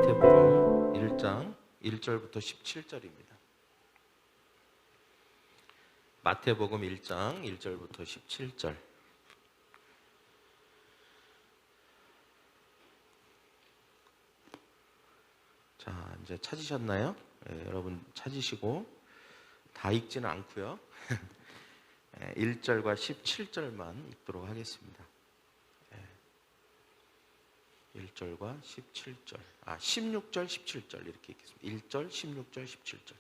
마태복음 1장 1절부터 17절입니다. 마태복음 1장 1절부터 17절. 자, 이제 찾으셨나요? 네, 여러분 찾으시고 다 읽지는 않고요. 1절과 17절만 읽도록 하겠습니다. 1절과 17절. 16절, 17절 이렇게 읽겠습니다. 1절, 16절, 17절.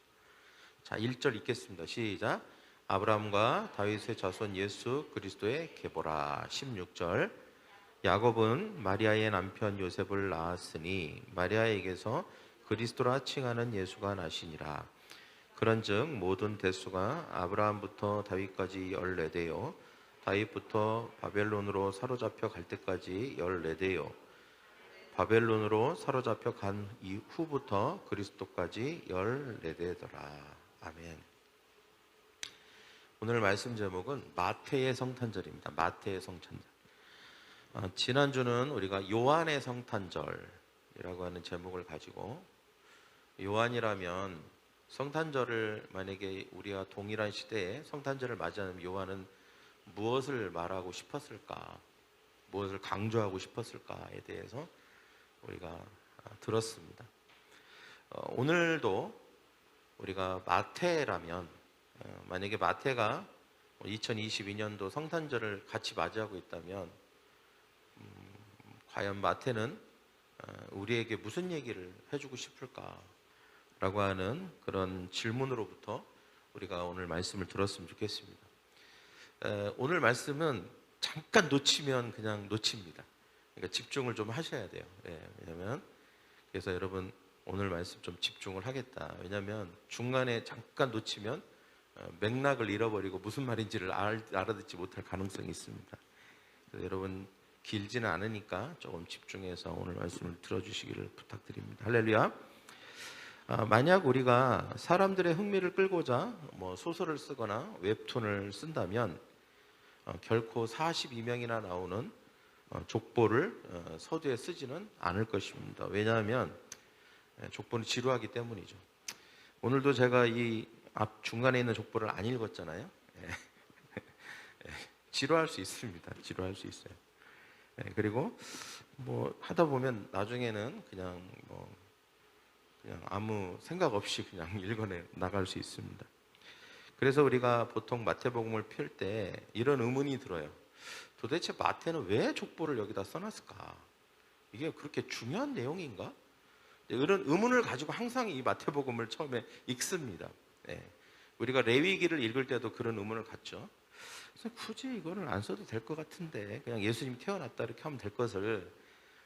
자, 1절 읽겠습니다. 시작. 아브라함과 다윗의 자손 예수 그리스도의 계보라. 16절. 야곱은 마리아의 남편 요셉을 낳았으니 마리아에게서 그리스도라 칭하는 예수가 나시니라. 그런즉 모든 대수가 아브라함부터 다윗까지 14대요 다윗부터 바벨론으로 사로잡혀 갈 때까지 14대요 바벨론으로 사로잡혀 간 이후부터 그리스도까지 14대더라. 아멘. 오늘 말씀 제목은 마태의 성탄절입니다. 마태의 성탄절. 지난주는 우리가 요한의 성탄절이라고 하는 제목을 가지고, 요한이라면 성탄절을 만약에 우리가 동일한 시대에 성탄절을 맞이하는 요한은 무엇을 말하고 싶었을까, 무엇을 강조하고 싶었을까에 대해서 우리가 들었습니다. 오늘도 우리가 마태라면, 만약에 마태가 2022년도 성탄절을 같이 맞이하고 있다면 과연 마태는 우리에게 무슨 얘기를 해주고 싶을까라고 하는 그런 질문으로부터 우리가 오늘 말씀을 들었으면 좋겠습니다. 오늘 말씀은 잠깐 놓치면 그냥 놓칩니다. 그러니까 집중을 좀 하셔야 돼요. 왜냐면 그래서 여러분 오늘 말씀 좀 집중을 하겠다. 왜냐면 중간에 잠깐 놓치면 맥락을 잃어버리고 무슨 말인지를 알아듣지 못할 가능성이 있습니다. 그래서 여러분 길지는 않으니까 조금 집중해서 오늘 말씀을 들어주시기를 부탁드립니다. 할렐루야. 만약 우리가 사람들의 흥미를 끌고자 소설을 쓰거나 웹툰을 쓴다면 결코 42명이나 나오는 족보를 서두에 쓰지는 않을 것입니다. 왜냐하면 족보는 지루하기 때문이죠. 오늘도 제가 이 앞 중간에 있는 족보를 안 읽었잖아요. 지루할 수 있습니다. 지루할 수 있어요. 그리고 하다 보면 나중에는 그냥 아무 생각 없이 그냥 읽어내 나갈 수 있습니다. 그래서 우리가 보통 마태복음을 펼 때 이런 의문이 들어요. 도대체 마태는 왜 족보를 여기다 써놨을까? 이게 그렇게 중요한 내용인가? 이런 의문을 가지고 항상 이 마태복음을 처음에 읽습니다. 우리가 레위기를 읽을 때도 그런 의문을 갖죠. 그래서 굳이 이거를 안 써도 될 것 같은데, 그냥 예수님이 태어났다 이렇게 하면 될 것을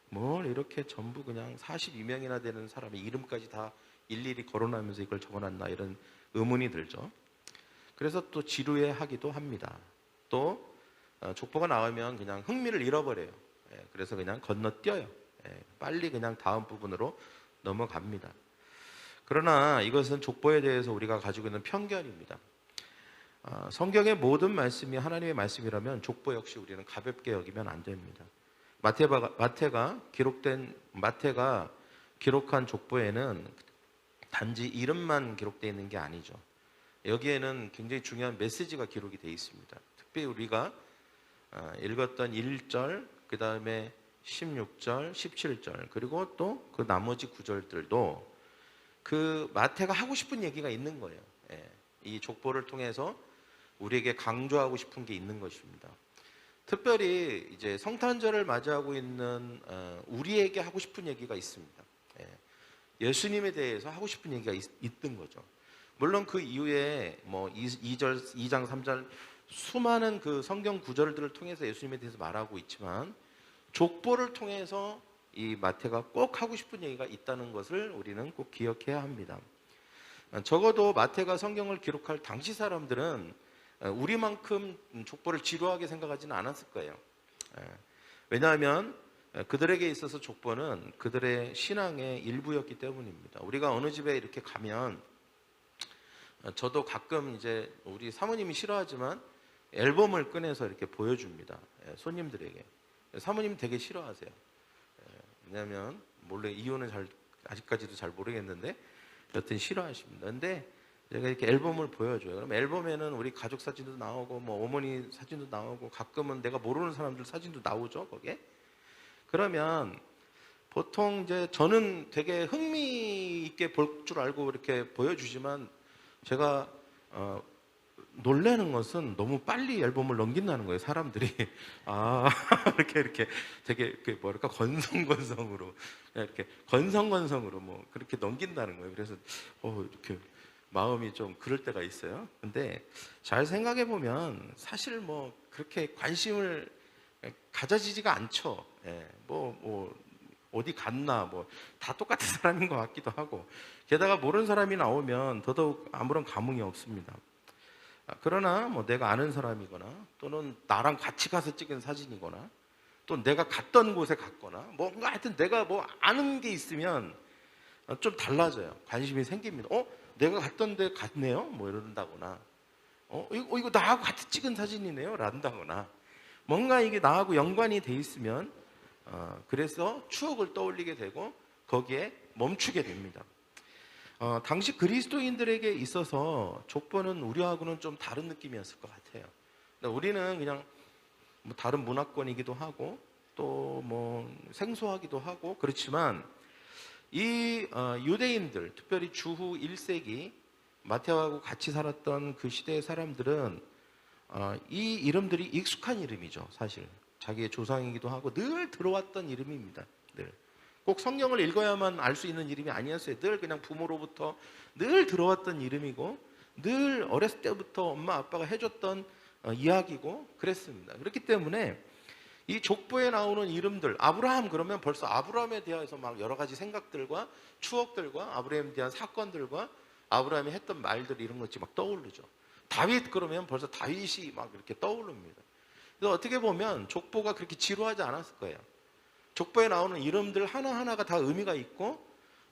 뭘 이렇게 전부 그냥 42명이나 되는 사람의 이름까지 다 일일이 거론하면서 이걸 적어놨나, 이런 의문이 들죠. 그래서 또 지루해하기도 합니다. 또 족보가 나오면 그냥 흥미를 잃어버려요. 그래서 그냥 건너뛰어요. 빨리 그냥 다음 부분으로 넘어갑니다. 그러나 이것은 족보에 대해서 우리가 가지고 있는 편견입니다. 성경의 모든 말씀이 하나님의 말씀이라면 족보 역시 우리는 가볍게 여기면 안 됩니다. 마태가 기록한 족보에는 단지 이름만 기록되어 있는 게 아니죠. 여기에는 굉장히 중요한 메시지가 기록이 되어 있습니다. 특별히 우리가 읽었던 1절, 그 다음에 16절, 17절, 그리고 또 그 나머지 구절들도 그 마태가 하고 싶은 얘기가 있는 거예요. 이 족보를 통해서 우리에게 강조하고 싶은 게 있는 것입니다. 특별히 이제 성탄절을 맞이하고 있는 우리에게 하고 싶은 얘기가 있습니다. 예수님에 대해서 하고 싶은 얘기가 있던 거죠. 물론 그 이후에 2절, 2장, 3절 수많은 그 성경 구절들을 통해서 예수님에 대해서 말하고 있지만, 족보를 통해서 이 마태가 꼭 하고 싶은 얘기가 있다는 것을 우리는 꼭 기억해야 합니다. 적어도 마태가 성경을 기록할 당시 사람들은 우리만큼 족보를 지루하게 생각하지는 않았을 거예요. 왜냐하면 그들에게 있어서 족보는 그들의 신앙의 일부였기 때문입니다. 우리가 어느 집에 이렇게 가면, 저도 가끔 이제 우리 사모님이 싫어하지만 앨범을 꺼내서 이렇게 보여줍니다. 손님들에게. 사모님 되게 싫어하세요. 왜냐하면 몰래 이혼을 잘 아직까지도 잘 모르겠는데 여튼 싫어하십니다. 근데 제가 이렇게 앨범을 보여줘요. 그럼 앨범에는 우리 가족 사진도 나오고 뭐 어머니 사진도 나오고 가끔은 내가 모르는 사람들 사진도 나오죠, 거기에. 그러면 보통 이제 저는 되게 흥미 있게 볼 줄 알고 이렇게 보여주지만 제가 놀라는 것은 너무 빨리 앨범을 넘긴다는 거예요, 사람들이. 아, 이렇게 되게 뭐랄까 건성건성으로 이렇게 건성건성으로 뭐 그렇게 넘긴다는 거예요. 그래서 이렇게 마음이 좀 그럴 때가 있어요. 근데 잘 생각해 보면 사실 뭐 그렇게 관심을 가져지지가 않죠. 예, 뭐 어디 갔나 뭐 다 똑같은 사람인 것 같기도 하고, 게다가 모르는 사람이 나오면 더더욱 아무런 감흥이 없습니다. 그러나 뭐 내가 아는 사람이거나 또는 나랑 같이 가서 찍은 사진이거나 또 내가 갔던 곳에 갔거나 뭔가 하여튼 내가 뭐 아는 게 있으면 좀 달라져요. 관심이 생깁니다. 내가 갔던 데 갔네요? 뭐 이런다거나 이거 나하고 같이 찍은 사진이네요? 라는다거나 뭔가 이게 나하고 연관이 돼 있으면 그래서 추억을 떠올리게 되고 거기에 멈추게 됩니다. 당시 그리스도인들에게 있어서 족보는 우리하고는 좀 다른 느낌이었을 것 같아요. 우리는 그냥 뭐 다른 문화권이기도 하고 또 뭐 생소하기도 하고 그렇지만 이 유대인들, 특별히 주후 1세기 마태오하고 같이 살았던 그 시대의 사람들은 이 이름들이 익숙한 이름이죠. 사실 자기의 조상이기도 하고 늘 들어왔던 이름입니다. 늘. 꼭 성경을 읽어야만 알 수 있는 이름이 아니었어요. 늘 그냥 부모로부터 늘 들어왔던 이름이고 늘 어렸을 때부터 엄마 아빠가 해줬던 이야기고 그랬습니다. 그렇기 때문에 이 족보에 나오는 이름들, 아브라함 그러면 벌써 아브라함에 대해서 막 여러 가지 생각들과 추억들과 아브라함에 대한 사건들과 아브라함이 했던 말들 이런 것이 막 떠오르죠. 다윗 그러면 벌써 다윗이 막 이렇게 떠오릅니다. 그래서 어떻게 보면 족보가 그렇게 지루하지 않았을 거예요. 족보에 나오는 이름들 하나하나가 다 의미가 있고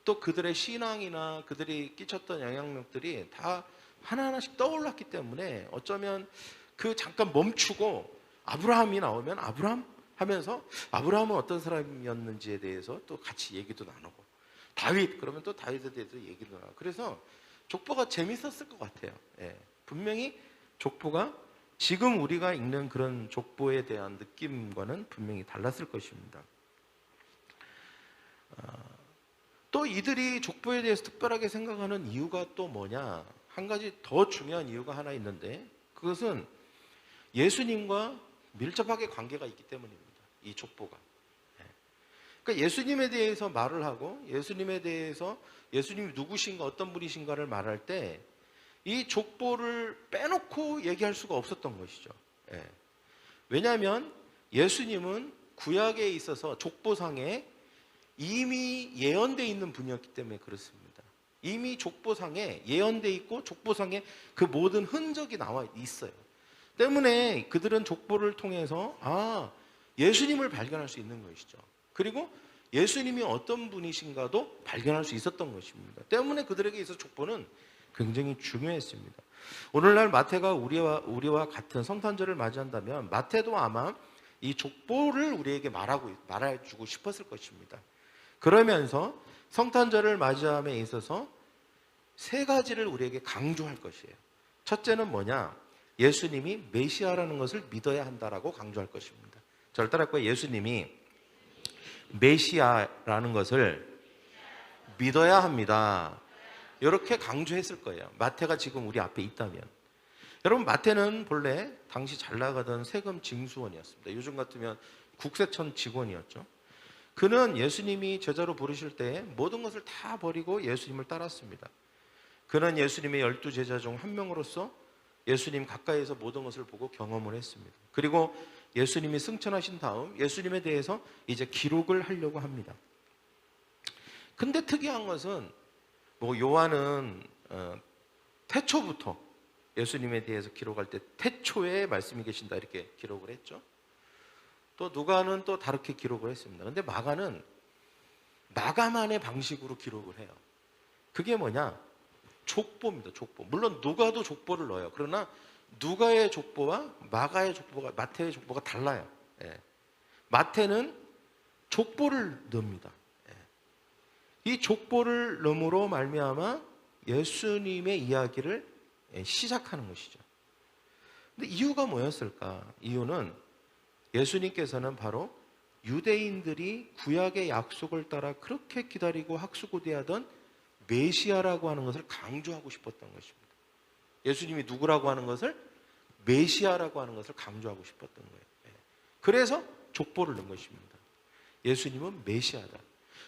또 그들의 신앙이나 그들이 끼쳤던 영향력들이 다 하나하나씩 떠올랐기 때문에 어쩌면 그 잠깐 멈추고 아브라함이 나오면 아브라함 하면서 아브라함은 어떤 사람이었는지에 대해서 또 같이 얘기도 나누고 다윗 그러면 또 다윗에 대해서 얘기도 나누고 그래서 족보가 재밌었을 것 같아요. 예. 분명히 족보가 지금 우리가 읽는 그런 족보에 대한 느낌과는 분명히 달랐을 것입니다. 또 이들이 족보에 대해서 특별하게 생각하는 이유가 또 뭐냐? 한 가지 더 중요한 이유가 하나 있는데 그것은 예수님과 밀접하게 관계가 있기 때문입니다. 이 족보가. 그러니까 예수님에 대해서 말을 하고 예수님에 대해서 예수님이 누구신가 어떤 분이신가를 말할 때 이 족보를 빼놓고 얘기할 수가 없었던 것이죠. 왜냐하면 예수님은 구약에 있어서 족보상에 이미 예언되어 있는 분이었기 때문에 그렇습니다. 이미 족보상에 예언되어 있고 족보상에 그 모든 흔적이 나와 있어요. 때문에 그들은 족보를 통해서 예수님을 발견할 수 있는 것이죠. 그리고 예수님이 어떤 분이신가도 발견할 수 있었던 것입니다. 때문에 그들에게 있어서 족보는 굉장히 중요했습니다. 오늘날 마태가 우리와 같은 성탄절을 맞이한다면 마태도 아마 이 족보를 우리에게 말해주고 싶었을 것입니다. 그러면서 성탄절을 맞이함에 있어서 세 가지를 우리에게 강조할 것이에요. 첫째는 뭐냐? 예수님이 메시아라는 것을 믿어야 한다라고 강조할 것입니다. 저를 따라할까요? 예수님이 메시아라는 것을 믿어야 합니다. 이렇게 강조했을 거예요. 마태가 지금 우리 앞에 있다면. 여러분 마태는 본래 당시 잘 나가던 세금 징수원이었습니다. 요즘 같으면 국세청 직원이었죠. 그는 예수님이 제자로 부르실 때 모든 것을 다 버리고 예수님을 따랐습니다. 그는 예수님의 12제자 중 한 명으로서 예수님 가까이에서 모든 것을 보고 경험을 했습니다. 그리고 예수님이 승천하신 다음 예수님에 대해서 이제 기록을 하려고 합니다. 근데 특이한 것은 요한은 태초부터 예수님에 대해서 기록할 때 태초에 말씀이 계신다 이렇게 기록을 했죠. 또 누가는 또 다르게 기록을 했습니다. 근데 마가는 마가만의 방식으로 기록을 해요. 그게 뭐냐? 족보입니다. 족보. 물론 누가도 족보를 넣어요. 그러나 누가의 족보와 마가의 족보가 마태의 족보가 달라요. 마태는 족보를 넣습니다. 이 족보를 넘으로 말미암아 예수님의 이야기를 시작하는 것이죠. 근데 이유가 뭐였을까? 이유는 예수님께서는 바로 유대인들이 구약의 약속을 따라 그렇게 기다리고 학수고대하던 메시아라고 하는 것을 강조하고 싶었던 것입니다. 예수님이 누구라고 하는 것을, 메시아라고 하는 것을 강조하고 싶었던 거예요. 그래서 족보를 넣은 것입니다. 예수님은 메시아다.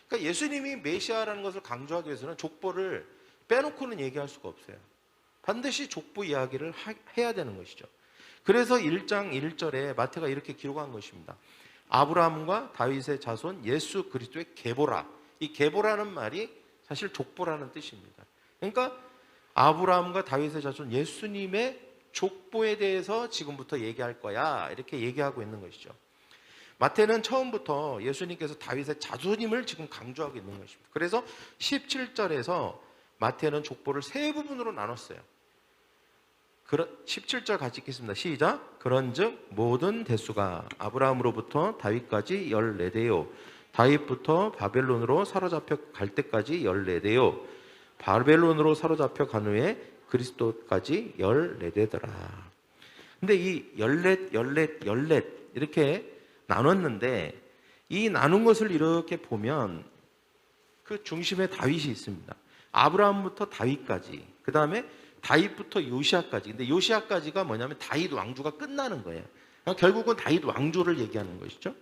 그러니까 예수님이 메시아라는 것을 강조하기 위해서는 족보를 빼놓고는 얘기할 수가 없어요. 반드시 족보 이야기를 해야 되는 것이죠. 그래서 1장 1절에 마태가 이렇게 기록한 것입니다. 아브라함과 다윗의 자손 예수 그리스도의 계보라. 이 계보라는 말이 사실 족보라는 뜻입니다. 그러니까 아브라함과 다윗의 자손 예수님의 족보에 대해서 지금부터 얘기할 거야, 이렇게 얘기하고 있는 것이죠. 마태는 처음부터 예수님께서 다윗의 자손임을 지금 강조하고 있는 것입니다. 그래서 17절에서 마태는 족보를 세 부분으로 나눴어요. 17절 같이 읽겠습니다. 시작. 그런즉 모든 대수가 아브라함으로부터 다윗까지 14대요 다윗부터 바벨론으로 사로잡혀 갈 때까지 14대요 바벨론으로 사로잡혀 간 후에 그리스도까지 14대더라. 근데 이 14 이렇게 나눴는데, 이 나눈 것을 이렇게 보면 그 중심에 다윗이 있습니다. 아브라함부터 다윗까지, 그 다음에 다윗부터 요시아까지. 근데 요시아까지가 뭐냐면 다윗 왕조가 끝나는 거예요. 결국은 다윗 왕조를 얘기하는 것이죠.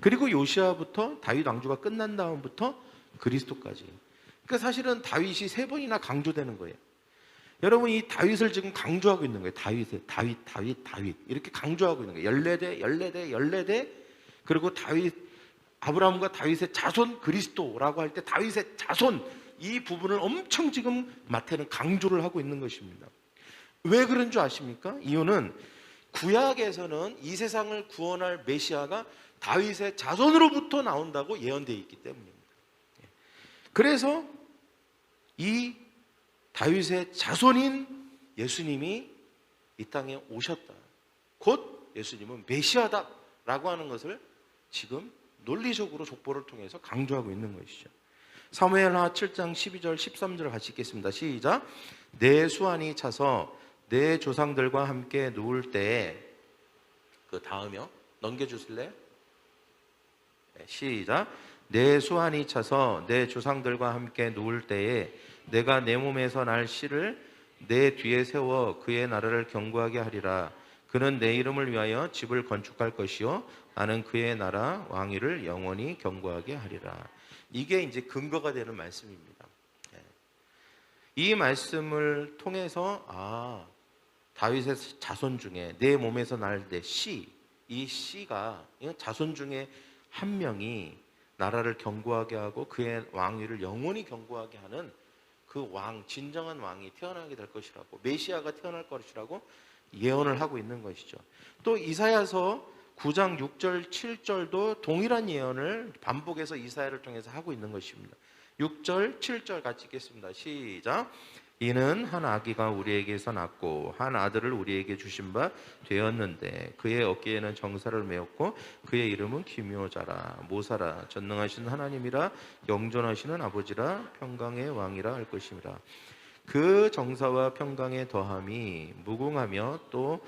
그리고 요시아부터 다윗 왕조가 끝난 다음부터 그리스도까지. 그러니까 사실은 다윗이 세 번이나 강조되는 거예요. 여러분, 이 다윗을 지금 강조하고 있는 거예요. 다윗 이렇게 강조하고 있는 거예요. 14대 그리고 다윗, 아브라함과 다윗의 자손 그리스도라고 할 때 다윗의 자손, 이 부분을 엄청 지금 마태는 강조를 하고 있는 것입니다. 왜 그런 줄 아십니까? 이유는 구약에서는 이 세상을 구원할 메시아가 다윗의 자손으로부터 나온다고 예언되어 있기 때문입니다. 그래서 이 다윗의 자손인 예수님이 이 땅에 오셨다, 곧 예수님은 메시아다라고 하는 것을 지금 논리적으로 족보를 통해서 강조하고 있는 것이죠. 사무엘하 7장 12절 13절 같이 읽겠습니다. 시작. 내 수완이 차서 내 조상들과 함께 누울 때에, 그 다음이요, 넘겨주실래요? 네, 시작. 내 수완이 차서 내 조상들과 함께 누울 때에 내가 내 몸에서 날 씨를 내 뒤에 세워 그의 나라를 견고하게 하리라. 그는 내 이름을 위하여 집을 건축할 것이요 나는 그의 나라 왕위를 영원히 견고하게 하리라. 이게 이제 근거가 되는 말씀입니다. 이 말씀을 통해서 다윗의 자손 중에 내 몸에서 날 내 씨, 이 씨가 자손 중에 한 명이 나라를 견고하게 하고 그의 왕위를 영원히 견고하게 하는 그 왕, 진정한 왕이 태어나게 될 것이라고, 메시아가 태어날 것이라고 예언을 하고 있는 것이죠. 또 이사야서 9장 6절 7절도 동일한 예언을 반복해서 이사야를 통해서 하고 있는 것입니다. 6절 7절 같이 읽겠습니다. 시작. 이는 한 아기가 우리에게서 낳고 한 아들을 우리에게 주신 바 되었는데 그의 어깨에는 정사를 메었고 그의 이름은 기묘자라 모사라 전능하신 하나님이라 영존하시는 아버지라 평강의 왕이라 할 것임이라. 그 정사와 평강의 더함이 무궁하며 또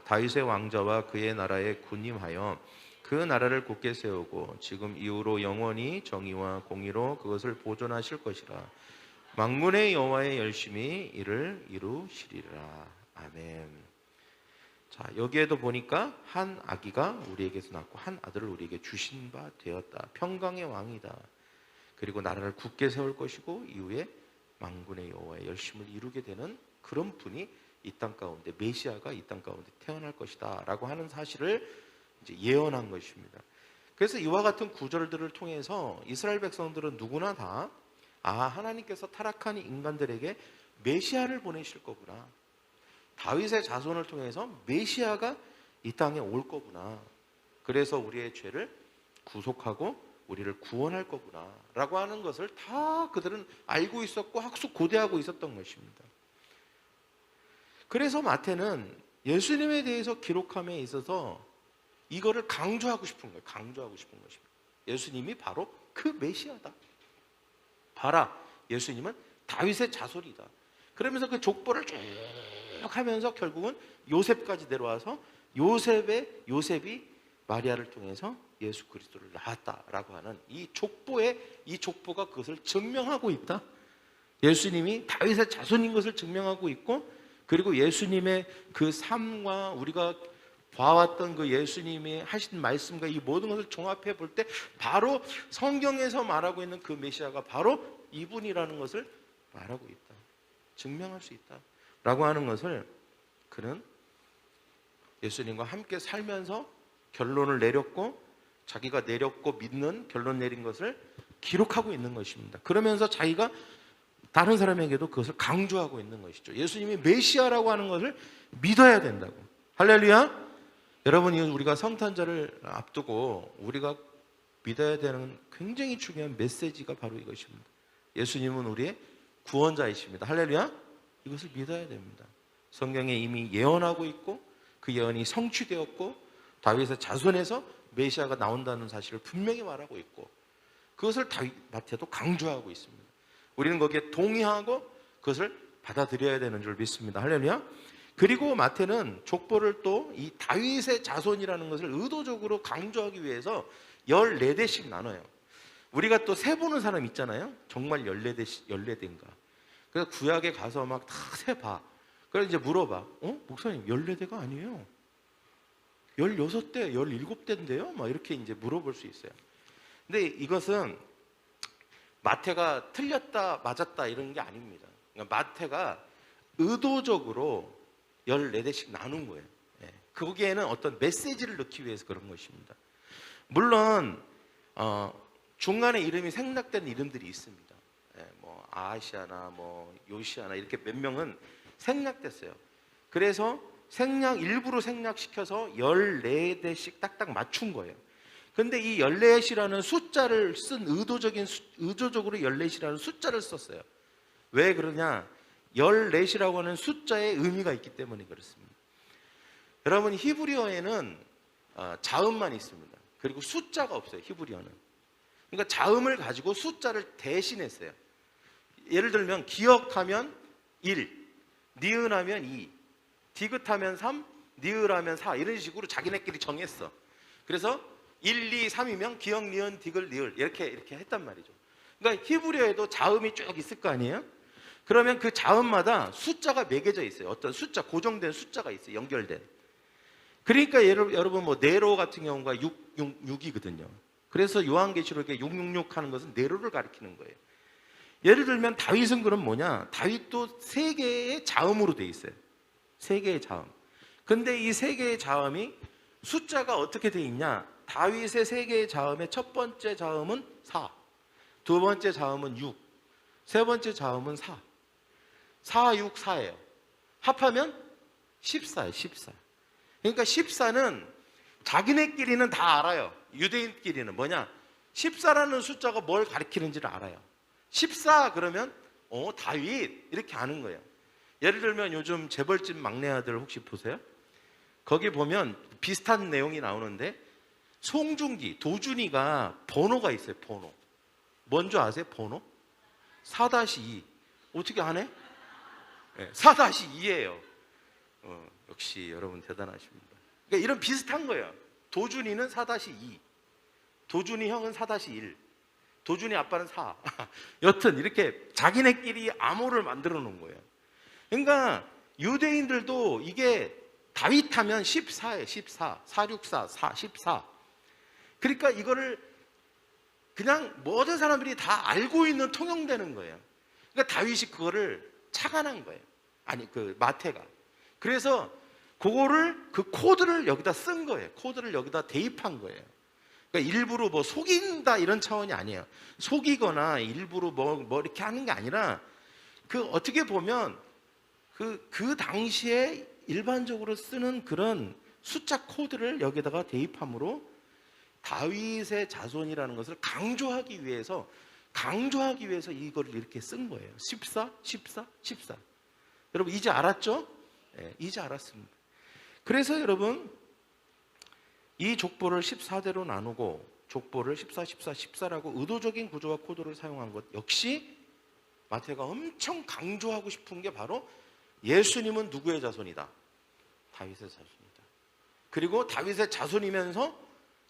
다윗의 왕자와 그의 나라에 군림하여 그 나라를 굳게 세우고 지금 이후로 영원히 정의와 공의로 그것을 보존하실 것이라. 만군의 여호와의 열심히 이를 이루시리라. 아멘. 자, 여기에도 보니까 한 아기가 우리에게서 낳고 한 아들을 우리에게 주신 바 되었다. 평강의 왕이다. 그리고 나라를 굳게 세울 것이고 이후에 만군의 여호와의 열심을 이루게 되는 그런 분이 이 땅 가운데, 메시아가 이 땅 가운데 태어날 것이다 라고 하는 사실을 이제 예언한 것입니다. 그래서 이와 같은 구절들을 통해서 이스라엘 백성들은 누구나 다 하나님께서 타락한 인간들에게 메시아를 보내실 거구나, 다윗의 자손을 통해서 메시아가 이 땅에 올 거구나, 그래서 우리의 죄를 구속하고 우리를 구원할 거구나 라고 하는 것을 다 그들은 알고 있었고 학수고대하고 있었던 것입니다. 그래서 마태는 예수님에 대해서 기록함에 있어서 이거를 강조하고 싶은 거예요. 강조하고 싶은 것입니다. 예수님이 바로 그 메시아다. 봐라, 예수님은 다윗의 자손이다. 그러면서 그 족보를 쭉 하면서 결국은 요셉까지 내려와서 요셉이 마리아를 통해서 예수 그리스도를 낳았다라고 하는 이 족보가 그것을 증명하고 있다. 예수님이 다윗의 자손인 것을 증명하고 있고, 그리고 예수님의 그 삶과 우리가 봐왔던 그 예수님이 하신 말씀과 이 모든 것을 종합해 볼 때 바로 성경에서 말하고 있는 그 메시아가 바로 이분이라는 것을 말하고 있다, 증명할 수 있다 라고 하는 것을 그는 예수님과 함께 살면서 결론을 내렸고, 자기가 내렸고 믿는 결론 내린 것을 기록하고 있는 것입니다. 그러면서 자기가 다른 사람에게도 그것을 강조하고 있는 것이죠. 예수님이 메시아라고 하는 것을 믿어야 된다고. 할렐루야. 여러분, 우리가 성탄절을 앞두고 우리가 믿어야 되는 굉장히 중요한 메시지가 바로 이것입니다. 예수님은 우리의 구원자이십니다. 할렐루야. 이것을 믿어야 됩니다. 성경에 이미 예언하고 있고 그 예언이 성취되었고 다윗의 자손에서 메시아가 나온다는 사실을 분명히 말하고 있고, 그것을 마태도 강조하고 있습니다. 우리는 거기에 동의하고 그것을 받아들여야 되는 줄 믿습니다. 할렐루야. 그리고 마태는 족보를 또 이 다윗의 자손이라는 것을 의도적으로 강조하기 위해서 14대씩 나눠요. 우리가 또 세보는 사람 있잖아요. 정말 14대인가. 그래서 구약에 가서 막 다 세봐. 그래서 이제 물어봐. 목사님 14대가 아니에요. 16대, 17대인데요? 막 이렇게 이제 물어볼 수 있어요. 근데 이것은 마태가 틀렸다, 맞았다 이런 게 아닙니다. 그러니까 마태가 의도적으로 14대씩 나눈 거예요. 거기에는 어떤 메시지를 넣기 위해서 그런 것입니다. 물론 중간에 이름이 생략된 이름들이 있습니다. 뭐 아하시아나 뭐 요시아나 이렇게 몇 명은 생략됐어요. 그래서 일부러 생략시켜서 14대씩 딱딱 맞춘 거예요. 근데 이 14이라는 숫자를 쓴 의도적으로 14이라는 숫자를 썼어요. 왜 그러냐? 14이라고 하는 숫자에 의미가 있기 때문에 그렇습니다. 여러분, 히브리어에는 자음만 있습니다. 그리고 숫자가 없어요. 히브리어는. 그러니까 자음을 가지고 숫자를 대신했어요. 예를 들면 기억하면 1, 니은하면 2, 디귿하면 3, 니을하면 4 이런 식으로 자기네끼리 정했어. 그래서 1, 2, 3이면 기억, 니은, 디귿, 니을 이렇게 했단 말이죠. 그러니까 히브리어에도 자음이 쭉 있을 거 아니에요? 그러면 그 자음마다 숫자가 매겨져 있어요. 어떤 숫자, 고정된 숫자가 있어요. 연결된. 그러니까 여러분 뭐 네로 같은 경우가 6이거든요. 그래서 요한계시록에 666 하는 것은 네로를 가리키는 거예요. 예를 들면 다윗은 그럼 뭐냐? 다윗도 3개의 자음으로 돼 있어요. 3개의 자음. 근데 이 3개의 자음이 숫자가 어떻게 돼 있냐? 다윗의 3개의 자음의 첫 번째 자음은 4, 두 번째 자음은 6, 세 번째 자음은 4. 4, 6, 4예요. 합하면 14예요. 14. 그러니까 14는 자기네끼리는 다 알아요. 유대인끼리는 뭐냐? 14라는 숫자가 뭘 가리키는지를 알아요. 14 그러면 다윗 이렇게 아는 거예요. 예를 들면 요즘 재벌집 막내 아들 혹시 보세요? 거기 보면 비슷한 내용이 나오는데 송중기, 도준이가 번호가 있어요. 번호. 뭔지 아세요? 번호? 4-2. 어떻게 아네? 네, 4-2예요. 역시 여러분 대단하십니다. 그러니까 이런 비슷한 거예요. 도준이는 4-2, 도준이 형은 4-1, 도준이 아빠는 4. 여튼 이렇게 자기네끼리 암호를 만들어 놓은 거예요. 그러니까 유대인들도 이게 다윗 하면 14예요. 14, 464, 4, 14. 그러니까 이거를 그냥 모든 사람들이 다 알고 있는 통용되는 거예요. 그러니까 다윗이 그거를 착안한 거예요. 아니 그 마태가. 그래서 그 코드를 여기다 쓴 거예요. 코드를 여기다 대입한 거예요. 그러니까 일부러 뭐 속인다 이런 차원이 아니에요. 속이거나 일부러 뭐 이렇게 하는 게 아니라 그 어떻게 보면 그 당시에 일반적으로 쓰는 그런 숫자 코드를 여기다가 대입함으로 다윗의 자손이라는 것을 강조하기 위해서 이거를 이렇게 쓴 거예요. 14, 14, 14. 여러분 이제 알았죠? 네, 이제 알았습니다. 그래서 여러분 이 족보를 14대로 나누고 족보를 14, 14, 14라고 의도적인 구조와 코드를 사용한 것 역시 마태가 엄청 강조하고 싶은 게 바로 예수님은 누구의 자손이다? 다윗의 자손이다. 그리고 다윗의 자손이면서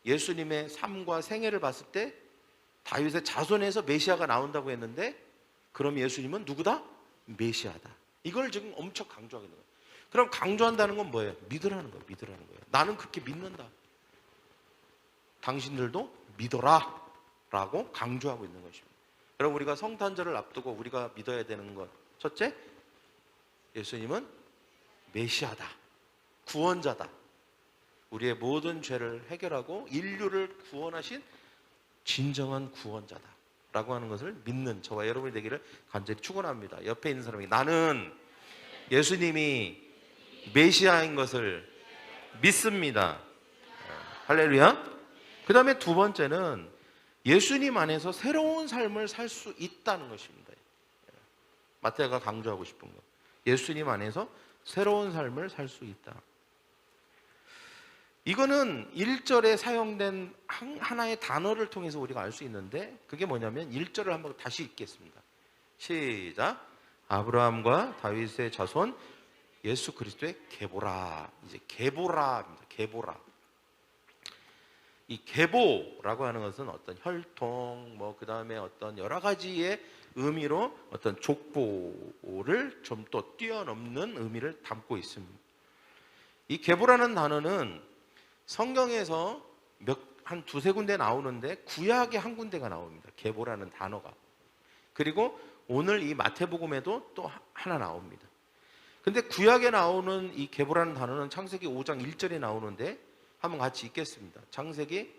예수님의 삶과 생애를 봤을 때 다윗의 자손에서 메시아가 나온다고 했는데 그럼 예수님은 누구다? 메시아다. 이걸 지금 엄청 강조하고 있는 거예요. 그럼 강조한다는 건 뭐예요? 믿으라는 거예요. 믿으라는 거예요. 나는 그렇게 믿는다. 당신들도 믿어라 라고 강조하고 있는 것입니다. 여러분, 우리가 성탄절을 앞두고 우리가 믿어야 되는 것, 첫째, 예수님은 메시아다, 구원자다, 우리의 모든 죄를 해결하고 인류를 구원하신 진정한 구원자다 라고 하는 것을 믿는 저와 여러분이 되기를 간절히 축원합니다. 옆에 있는 사람이 나는 예수님이 메시아인 것을 믿습니다. 할렐루야. 그 다음에 두 번째는 예수님 안에서 새로운 삶을 살 수 있다는 것입니다. 마태가 강조하고 싶은 것, 예수님 안에서 새로운 삶을 살 수 있다. 이거는 1절에 사용된 하나의 단어를 통해서 우리가 알 수 있는데 그게 뭐냐면 1절을 한번 다시 읽겠습니다. 시작. 아브라함과 다윗의 자손 예수 그리스도의 계보라. 이제 계보라입니다. 계보라. 이 계보라고 하는 것은 어떤 혈통, 그 다음에 어떤 여러 가지의 의미로 어떤 족보를 좀 더 뛰어넘는 의미를 담고 있습니다. 이 계보라는 단어는 성경에서 한 두세 군데 나오는데 구약에 한 군데가 나옵니다. 계보라는 단어가. 그리고 오늘 이 마태복음에도 또 하나 나옵니다. 근데 구약에 나오는 이 계보라는 단어는 창세기 5장 1절에 나오는데 한번 같이 읽겠습니다. 창세기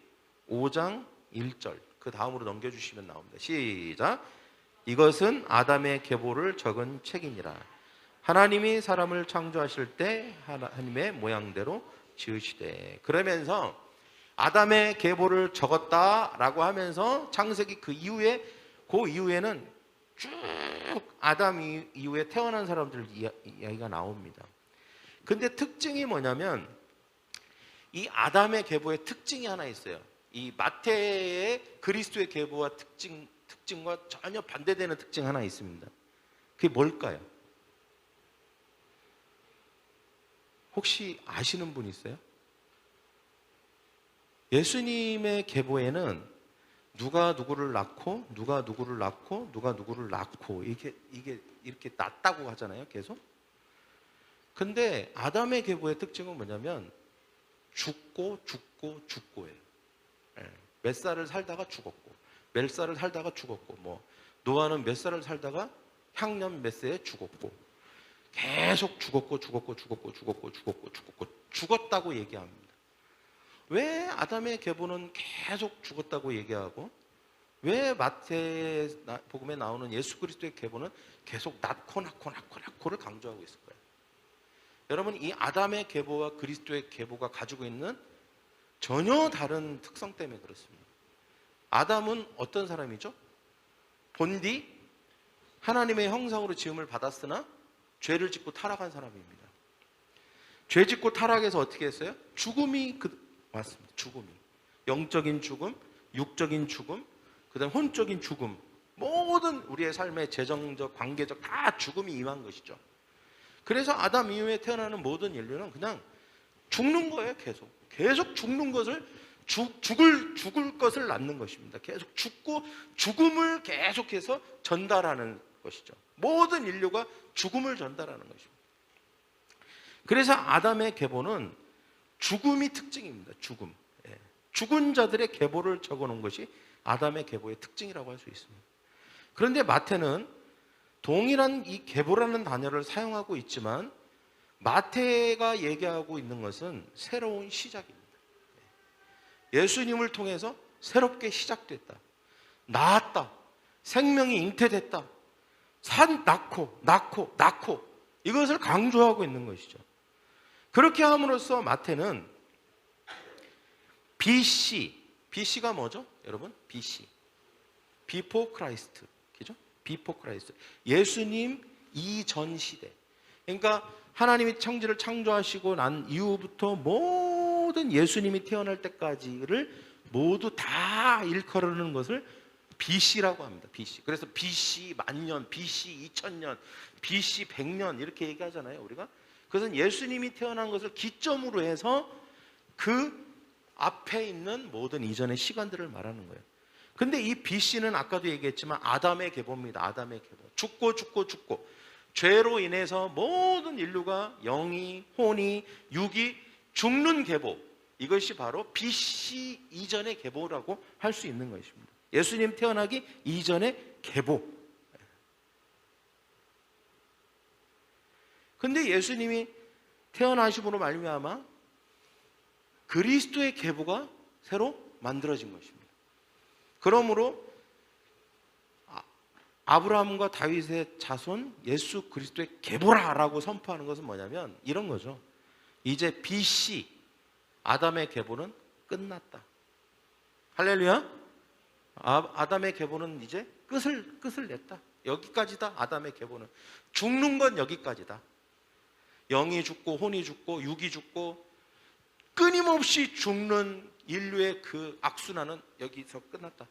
5장 1절. 그 다음으로 넘겨주시면 나옵니다. 시작. 이것은 아담의 계보를 적은 책이니라. 하나님이 사람을 창조하실 때 하나님의 모양대로 지으시되. 그러면서 아담의 계보를 적었다라고 하면서 창세기 그 이후에는 쭉 아담 이후에 태어난 사람들 이야기가 나옵니다. 근데 특징이 뭐냐면 이 아담의 계보의 특징이 하나 있어요. 이 마태의 그리스도의 계보와 특징과 전혀 반대되는 특징 하나 있습니다. 그게 뭘까요? 혹시 아시는 분 있어요? 예수님의 계보에는 누가 누구를 낳고 누가 누구를 낳고 누가 누구를 낳고 이게 이렇게 낳았다고 하잖아요, 계속. 근데 아담의 계보의 특징은 뭐냐면 죽고예요. 몇 살을 살다가 죽었고, 몇 살을 살다가 죽었고, 노아는 몇 살을 살다가 향년 몇 세에 죽었고, 계속 죽었다고 얘기합니다. 왜 아담의 계보는 계속 죽었다고 얘기하고, 왜 마태복음에 나오는 예수 그리스도의 계보는 계속 낳고를 강조하고 있을 거예요? 여러분, 이 아담의 계보와 그리스도의 계보가 가지고 있는 전혀 다른 특성 때문에 그렇습니다. 아담은 어떤 사람이죠? 본디 하나님의 형상으로 지음을 받았으나 죄를 짓고 타락한 사람입니다. 죄 짓고 타락해서 어떻게 했어요? 죽음이 왔습니다. 죽음이. 영적인 죽음, 육적인 죽음, 그 다음 혼적인 죽음, 모든 우리의 삶의 재정적, 관계적 다 죽음이 임한 것이죠. 그래서 아담 이후에 태어나는 모든 인류는 그냥 죽는 거예요. 계속 죽는 것을 죽을 것을 낳는 것입니다. 계속 죽고 죽음을 계속해서 전달하는 것이죠. 모든 인류가 죽음을 전달하는 것입니다. 그래서 아담의 계보는 죽음이 특징입니다. 죽음. 죽은 자들의 계보를 적어놓은 것이 아담의 계보의 특징이라고 할 수 있습니다. 그런데 마태는 동일한 이 계보라는 단어를 사용하고 있지만 마태가 얘기하고 있는 것은 새로운 시작입니다. 예수님을 통해서 새롭게 시작됐다. 나았다. 생명이 잉태됐다. 낳고 이것을 강조하고 있는 것이죠. 그렇게 함으로써 마태는 BC가 뭐죠? 여러분, BC. Before Christ. 그죠? Before Christ. 예수님 이전 시대. 그러니까 하나님이 창조하시고 난 이후부터 모든 예수님이 태어날 때까지를 모두 다 일컬어는 것을 BC라고 합니다. BC. 그래서 BC 만년, BC 2000년, BC 100년 이렇게 얘기하잖아요, 우리가. 그것은 예수님이 태어난 것을 기점으로 해서 그 앞에 있는 모든 이전의 시간들을 말하는 거예요. 근데 이 BC는 아까도 얘기했지만 아담의 계보입니다. 아담의 계보. 죽고 죄로 인해서 모든 인류가 영이, 혼이, 육이 죽는 계보. 이것이 바로 BC 이전의 계보라고 할 수 있는 것입니다. 예수님 태어나기 이전의 계보. 근데 예수님이 태어나심으로 말미암아 그리스도의 계보가 새로 만들어진 것입니다. 그러므로 아브라함과 다윗의 자손 예수 그리스도의 계보라라고 선포하는 것은 뭐냐면 이런 거죠. 이제 BC 아담의 계보는 끝났다. 할렐루야. 아담의 계보는 이제 끝을 냈다. 여기까지다. 아담의 계보는 죽는 건 여기까지다. 영이 죽고 혼이 죽고 육이 죽고 끊임없이 죽는 인류의 그 악순환은 여기서 끝났다.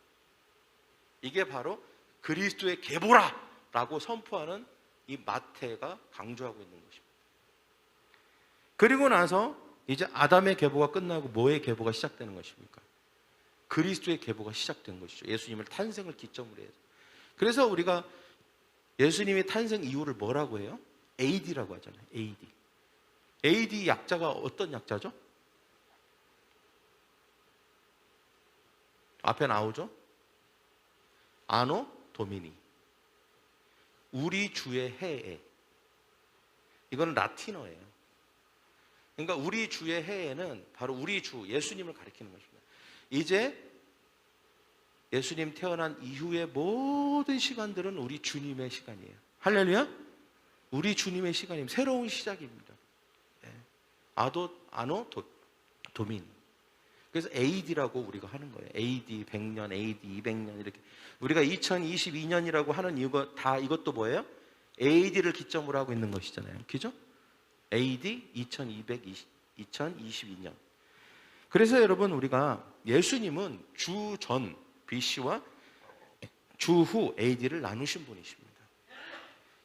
이게 바로 그리스도의 계보라라고 선포하는 이 마태가 강조하고 있는 것입니다. 그리고 나서 이제 아담의 계보가 끝나고 뭐의 계보가 시작되는 것입니까? 그리스도의 계보가 시작된 것이죠. 예수님을 탄생을 기점으로 해서. 그래서 우리가 예수님의 탄생 이유를 뭐라고 해요? AD라고 하잖아요. AD. AD 약자가 어떤 약자죠? 앞에 나오죠? 아노 도미니. 우리 주의 해에. 이건 라틴어예요. 그러니까 우리 주의 해에는 바로 우리 주 예수님을 가리키는 것입니다. 이제 예수님 태어난 이후의 모든 시간들은 우리 주님의 시간이에요. 할렐루야. 우리 주님의 시간입니다. 새로운 시작입니다. 아노 도민. 그래서 AD라고 우리가 하는 거예요. AD 100년, AD 200년 이렇게. 우리가 2022년이라고 하는 이유가 다 이것도 뭐예요? AD를 기점으로 하고 있는 것이잖아요. 그죠? AD 2222년. 그래서 여러분 우리가 예수님은 주전 BC와 주후 AD를 나누신 분이십니다.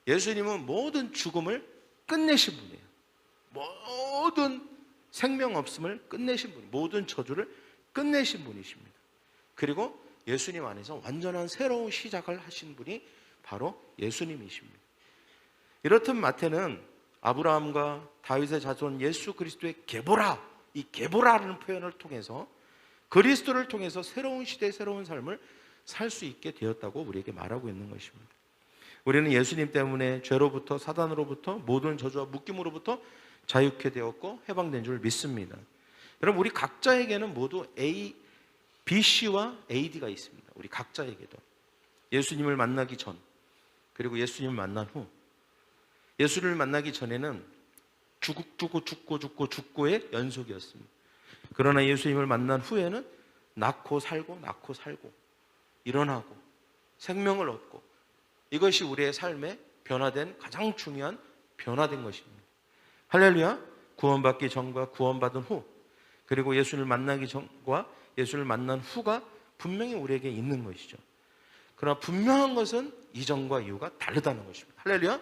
예수님은 모든 죽음을 끝내신 분이에요. 모든 생명 없음을 끝내신 분, 모든 저주를 끝내신 분이십니다. 그리고 예수님 안에서 완전한 새로운 시작을 하신 분이 바로 예수님이십니다. 이렇듯 마태는 아브라함과 다윗의 자손 예수 그리스도의 계보라, 이 계보라라는 표현을 통해서 그리스도를 통해서 새로운 시대, 새로운 삶을 살 수 있게 되었다고 우리에게 말하고 있는 것입니다. 우리는 예수님 때문에 죄로부터, 사단으로부터, 모든 저주와 묶임으로부터 자유케 되었고 해방된 줄 믿습니다. 여러분 우리 각자에게는 모두 BC와 AD가 있습니다. 우리 각자에게도. 예수님을 만나기 전, 그리고 예수님을 만난 후. 예수를 만나기 전에는 죽고의 연속이었습니다. 그러나 예수님을 만난 후에는 낳고 살고 일어나고 생명을 얻고, 이것이 우리의 삶에 변화된 가장 중요한 변화된 것입니다. 할렐루야. 구원받기 전과 구원받은 후, 그리고 예수를 만나기 전과 예수를 만난 후가 분명히 우리에게 있는 것이죠. 그러나 분명한 것은 이전과 이후가 다르다는 것입니다. 할렐루야.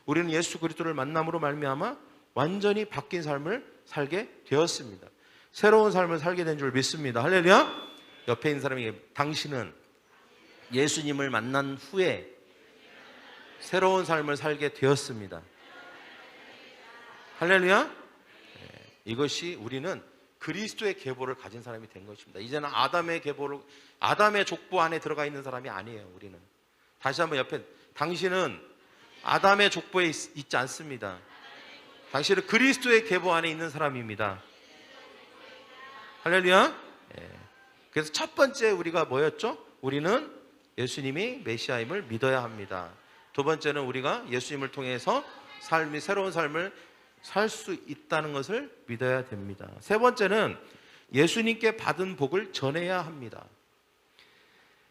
우리는 예수 그리스도를 만남으로 말미암아 완전히 바뀐 삶을 살게 되었습니다. 새로운 삶을 살게 된 줄 믿습니다. 할렐루야. 옆에 있는 사람에게 당신은 예수님을 만난 후에 새로운 삶을 살게 되었습니다. 할렐루야. 이것이 우리는 그리스도의 계보를 가진 사람이 된 것입니다. 이제는 아담의 계보를, 아담의 족보 안에 들어가 있는 사람이 아니에요. 우리는. 다시 한번 옆에, 당신은 아담의 족보에 있지 않습니다. 당신은 그리스도의 계보 안에 있는 사람입니다. 할렐루야. 그래서 첫 번째 우리가 뭐였죠? 우리는 예수님이 메시아임을 믿어야 합니다. 두 번째는 우리가 예수님을 통해서 새로운 삶을 살 수 있다는 것을 믿어야 됩니다. 세 번째는 예수님께 받은 복을 전해야 합니다.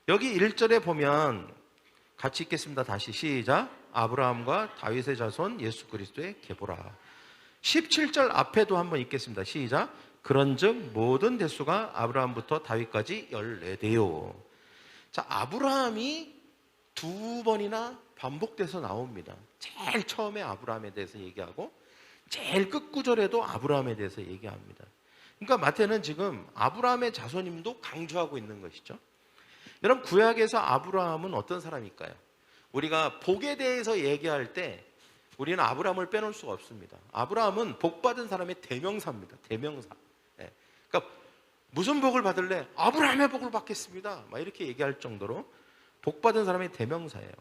여기 1절에 보면 같이 읽겠습니다. 다시 시작. 아브라함과 다윗의 자손 예수 그리스도의 계보라. 17절 앞에도 한번 읽겠습니다. 시작. 그런즉 모든 대수가 아브라함부터 다윗까지 14대요. 자, 아브라함이 두 번이나 반복돼서 나옵니다. 제일 처음에 아브라함에 대해서 얘기하고 제일 끝구절에도 아브라함에 대해서 얘기합니다. 그러니까 마태는 지금 아브라함의 자손임도 강조하고 있는 것이죠. 여러분, 구약에서 아브라함은 어떤 사람일까요? 우리가 복에 대해서 얘기할 때 우리는 아브라함을 빼놓을 수가 없습니다. 아브라함은 복받은 사람의 대명사입니다. 대명사. 예. 그러니까 무슨 복을 받을래? 아브라함의 복을 받겠습니다. 막 이렇게 얘기할 정도로 복받은 사람의 대명사예요.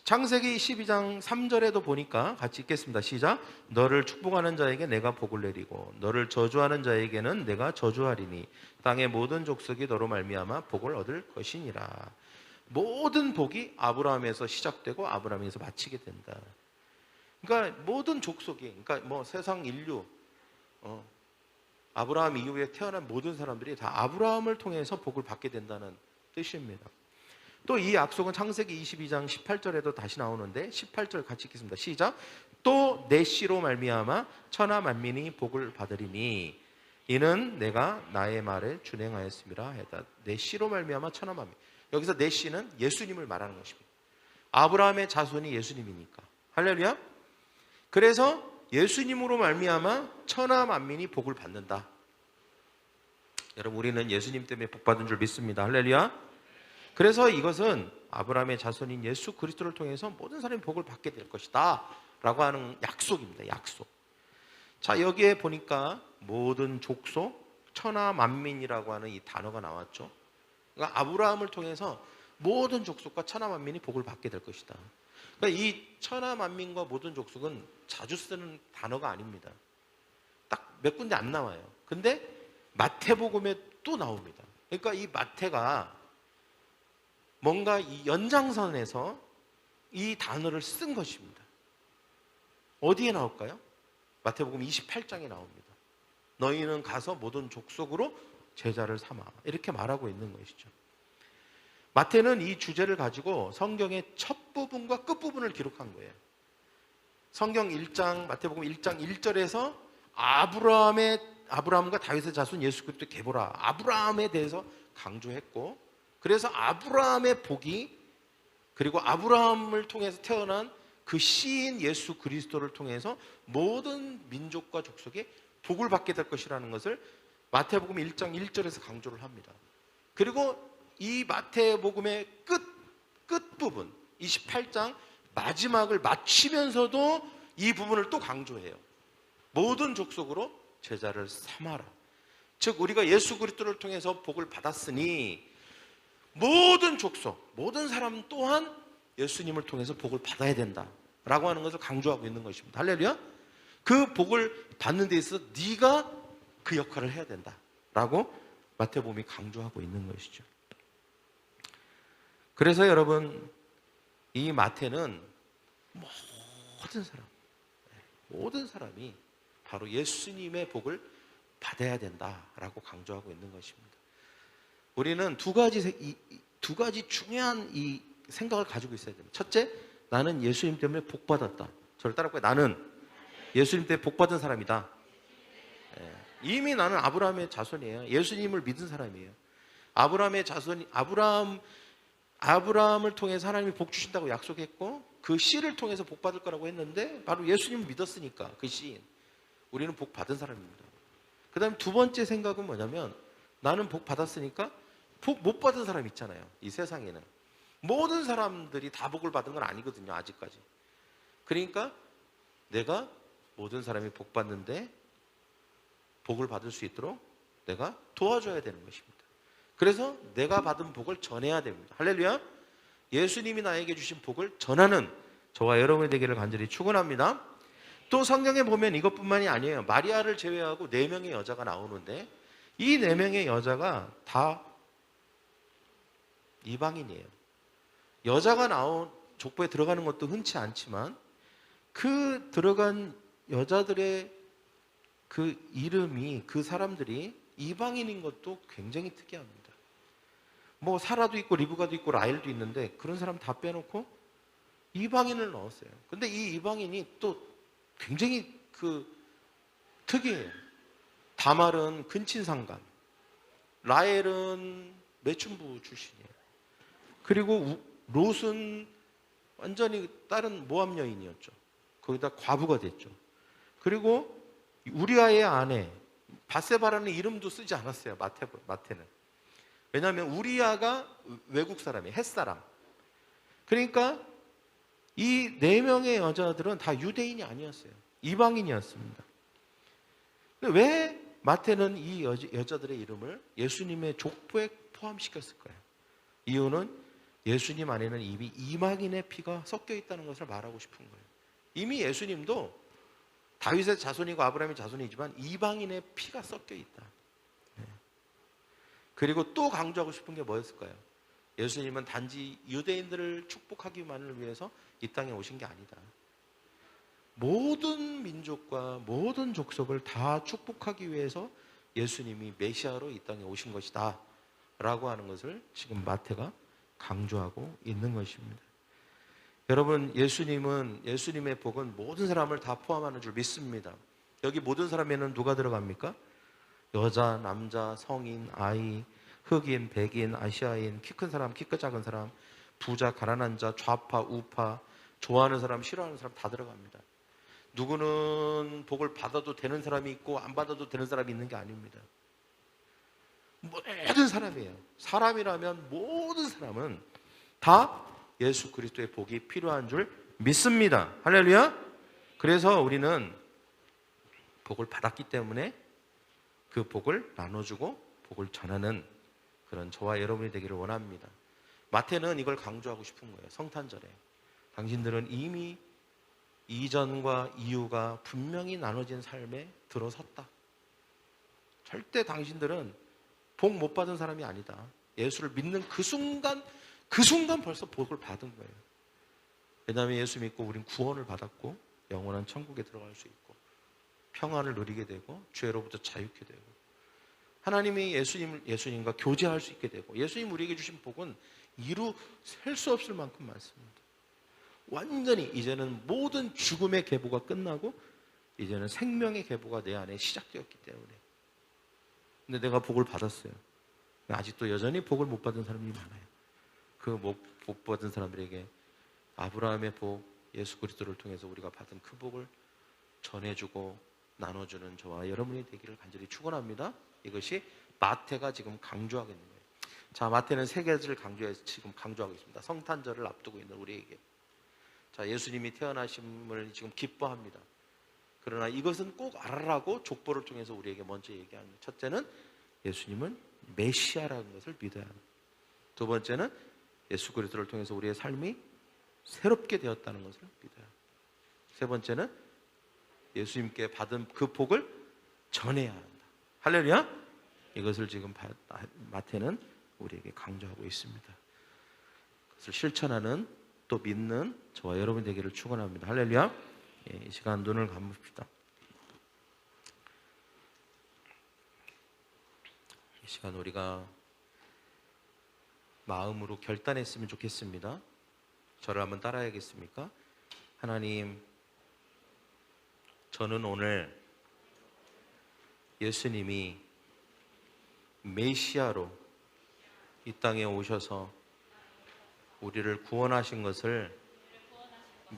창세기 12장 3절에도 보니까 같이 읽겠습니다. 시작. 너를 축복하는 자에게 내가 복을 내리고 너를 저주하는 자에게는 내가 저주하리니 땅의 모든 족속이 너로 말미암아 복을 얻을 것이니라. 모든 복이 아브라함에서 시작되고 아브라함에서 마치게 된다. 그러니까 모든 족속이, 그러니까 뭐 세상 인류, 아브라함 이후에 태어난 모든 사람들이 다 아브라함을 통해서 복을 받게 된다는 뜻입니다. 또 이 약속은 창세기 22장 18절에도 다시 나오는데 18절 같이 읽겠습니다. 시작. 또 내 씨로 말미암아 천하 만민이 복을 받으리니 이는 내가 나의 말을 준행하였음이라 했다. 내 씨로 말미암아 천하 만민. 여기서 내 씨는 예수님을 말하는 것입니다. 아브라함의 자손이 예수님이니까. 할렐루야. 그래서 예수님으로 말미암아 천하 만민이 복을 받는다. 여러분, 우리는 예수님 때문에 복 받은 줄 믿습니다. 할렐루야. 그래서 이것은 아브라함의 자손인 예수 그리스도를 통해서 모든 사람이 복을 받게 될 것이다 라고 하는 약속입니다. 약속. 자, 여기에 보니까 모든 족속, 천하 만민이라고 하는 이 단어가 나왔죠. 그러니까 아브라함을 통해서 모든 족속과 천하 만민이 복을 받게 될 것이다. 그러니까 이 천하 만민과 모든 족속은 자주 쓰는 단어가 아닙니다. 딱 몇 군데 안 나와요. 근데 마태복음에 또 나옵니다. 그러니까 이 마태가 뭔가 이 연장선에서 이 단어를 쓴 것입니다. 어디에 나올까요? 마태복음 28장에 나옵니다. 너희는 가서 모든 족속으로 제자를 삼아. 이렇게 말하고 있는 것이죠. 마태는 이 주제를 가지고 성경의 첫 부분과 끝 부분을 기록한 거예요. 성경 1장, 마태복음 1장 1절에서 아브라함과 다윗의 자손 예수 그리스도 계보라. 아브라함에 대해서 강조했고, 그래서 아브라함의 복이, 그리고 아브라함을 통해서 태어난 그 씨인 예수 그리스도를 통해서 모든 민족과 족속이 복을 받게 될 것이라는 것을 마태복음 1장 1절에서 강조를 합니다. 그리고 이 마태복음의 끝부분 28장 마지막을 마치면서도 이 부분을 또 강조해요. 모든 족속으로 제자를 삼아라. 즉 우리가 예수 그리스도를 통해서 복을 받았으니 모든 족속, 모든 사람 또한 예수님을 통해서 복을 받아야 된다라고 하는 것을 강조하고 있는 것입니다. 할렐루야. 그 복을 받는 데 있어서 네가 그 역할을 해야 된다라고 마태복음이 강조하고 있는 것이죠. 그래서 여러분, 이 마태는 모든 사람이 바로 예수님의 복을 받아야 된다라고 강조하고 있는 것입니다. 우리는 두 가지 중요한 이 생각을 가지고 있어야 됩니다. 첫째, 나는 예수님 때문에 복 받았다. 저를 따라할까요? 나는 예수님 때문에 복 받은 사람이다. 이미 나는 아브라함의 자손이에요. 예수님을 믿은 사람이에요. 아브라함의 자손이 아브라함을 통해서 하나님이 복 주신다고 약속했고 그 씨를 통해서 복 받을 거라고 했는데 바로 예수님을 믿었으니까 그 씨인 우리는 복 받은 사람입니다. 그 다음에 두 번째 생각은 뭐냐면 나는 복 받았으니까 복 못 받은 사람 있잖아요. 이 세상에는 모든 사람들이 다 복을 받은 건 아니거든요. 아직까지. 그러니까 내가 모든 사람이 복 받는데 복을 받을 수 있도록 내가 도와줘야 되는 것입니다. 그래서 내가 받은 복을 전해야 됩니다. 할렐루야. 예수님이 나에게 주신 복을 전하는 저와 여러분이 되기를 간절히 축원합니다. 또 성경에 보면 이것뿐만이 아니에요. 마리아를 제외하고 4명의 여자가 나오는데 이 4명의 여자가 다 이방인이에요. 여자가 나온 족보에 들어가는 것도 흔치 않지만 그 들어간 여자들의 그 이름이 그 사람들이 이방인인 것도 굉장히 특이합니다. 뭐 사라도 있고 리브가도 있고 라헬도 있는데 그런 사람 다 빼놓고 이방인을 넣었어요. 근데 이 이방인이 또 굉장히 특이해요. 다말은 근친상간, 라헬은 매춘부 출신이에요. 그리고 롯은 완전히 다른 모압 여인이었죠. 거기다 과부가 됐죠. 그리고 우리아의 아내 바세바라는 이름도 쓰지 않았어요. 마태는. 왜냐하면 우리아가 외국 사람이에요. 햇사람. 그러니까 이 4명의 여자들은 다 유대인이 아니었어요. 이방인이었습니다. 왜 마태는 이 여자들의 이름을 예수님의 족보에 포함시켰을까요? 이유는 예수님 안에는 이미 이방인의 피가 섞여 있다는 것을 말하고 싶은 거예요. 이미 예수님도 다윗의 자손이고 아브라함의 자손이지만 이방인의 피가 섞여 있다. 그리고 또 강조하고 싶은 게 뭐였을까요? 예수님은 단지 유대인들을 축복하기만을 위해서 이 땅에 오신 게 아니다. 모든 민족과 모든 족속을 다 축복하기 위해서 예수님이 메시아로 이 땅에 오신 것이다 라고 하는 것을 지금 마태가 강조하고 있는 것입니다. 여러분, 예수님의 복은 모든 사람을 다 포함하는 줄 믿습니다. 여기 모든 사람에는 누가 들어갑니까? 여자, 남자, 성인, 아이, 흑인, 백인, 아시아인, 키 큰 사람, 키 작은 사람, 부자, 가난한 자, 좌파, 우파, 좋아하는 사람, 싫어하는 사람 다 들어갑니다. 누구는 복을 받아도 되는 사람이 있고 안 받아도 되는 사람이 있는 게 아닙니다. 모든 사람이에요. 사람이라면 모든 사람은 다 예수 그리스도의 복이 필요한 줄 믿습니다. 할렐루야. 그래서 우리는 복을 받았기 때문에 그 복을 나눠주고 복을 전하는 그런 저와 여러분이 되기를 원합니다. 마태는 이걸 강조하고 싶은 거예요. 성탄절에 당신들은 이미 이전과 이후가 분명히 나눠진 삶에 들어섰다. 절대 당신들은 복 못 받은 사람이 아니다. 예수를 믿는 그 순간 벌써 복을 받은 거예요. 왜냐하면 예수 믿고 우린 구원을 받았고 영원한 천국에 들어갈 수 있고 평안을 누리게 되고 죄로부터 자유케 되고 하나님이 예수님과 교제할 수 있게 되고 예수님 우리에게 주신 복은 이루 셀 수 없을 만큼 많습니다. 완전히 이제는 모든 죽음의 계보가 끝나고 이제는 생명의 계보가 내 안에 시작되었기 때문에. 근데 내가 복을 받았어요. 아직도 여전히 복을 못 받은 사람이 많아요. 그 못 받은 사람들에게 아브라함의 복, 예수 그리스도를 통해서 우리가 받은 그 복을 전해주고 나눠주는 저와 여러분이 되기를 간절히 축원합니다. 이것이 마태가 지금 강조하고 있는 거예요. 자, 마태는 3가지를 지금 강조하고 있습니다. 성탄절을 앞두고 있는 우리에게. 자, 예수님이 태어나심을 지금 기뻐합니다. 그러나 이것은 꼭 알아라고 족보를 통해서 우리에게 먼저 얘기합니다. 첫째는 예수님은 메시아라는 것을 믿어야 합니다. 두 번째는 예수 그리스도를 통해서 우리의 삶이 새롭게 되었다는 것을 믿어야 합니다. 세 번째는 예수님께 받은 그 복을 전해야 한다. 할렐루야! 이것을 지금 마태는 우리에게 강조하고 있습니다. 그것을 실천하는 또 믿는 저와 여러분 되기를 축원합니다. 할렐루야! 이 시간 눈을 감읍시다. 이 시간 우리가 마음으로 결단했으면 좋겠습니다. 저를 한번 따라야겠습니까? 하나님, 저는 오늘 예수님이 메시아로 이 땅에 오셔서 우리를 구원하신 것을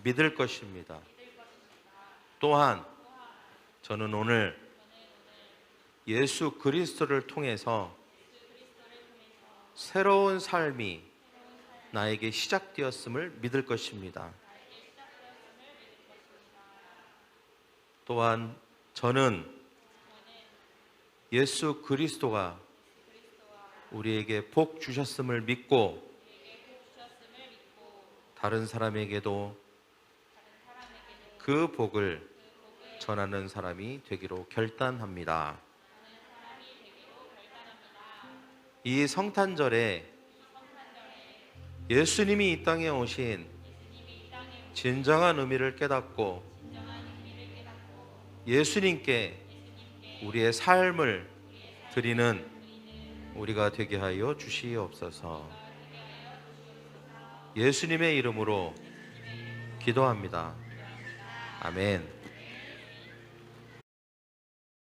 믿을 것입니다. 또한 저는 오늘 예수 그리스도를 통해서 새로운 삶이 나에게 시작되었음을 믿을 것입니다. 또한 저는 예수 그리스도가 우리에게 복 주셨음을 믿고 다른 사람에게도 그 복을 전하는 사람이 되기로 결단합니다. 이 성탄절에 예수님이 이 땅에 오신 진정한 의미를 깨닫고 예수님께 우리의 삶을 드리는 우리가 되게 하여 주시옵소서. 예수님의 이름으로 기도합니다. 아멘.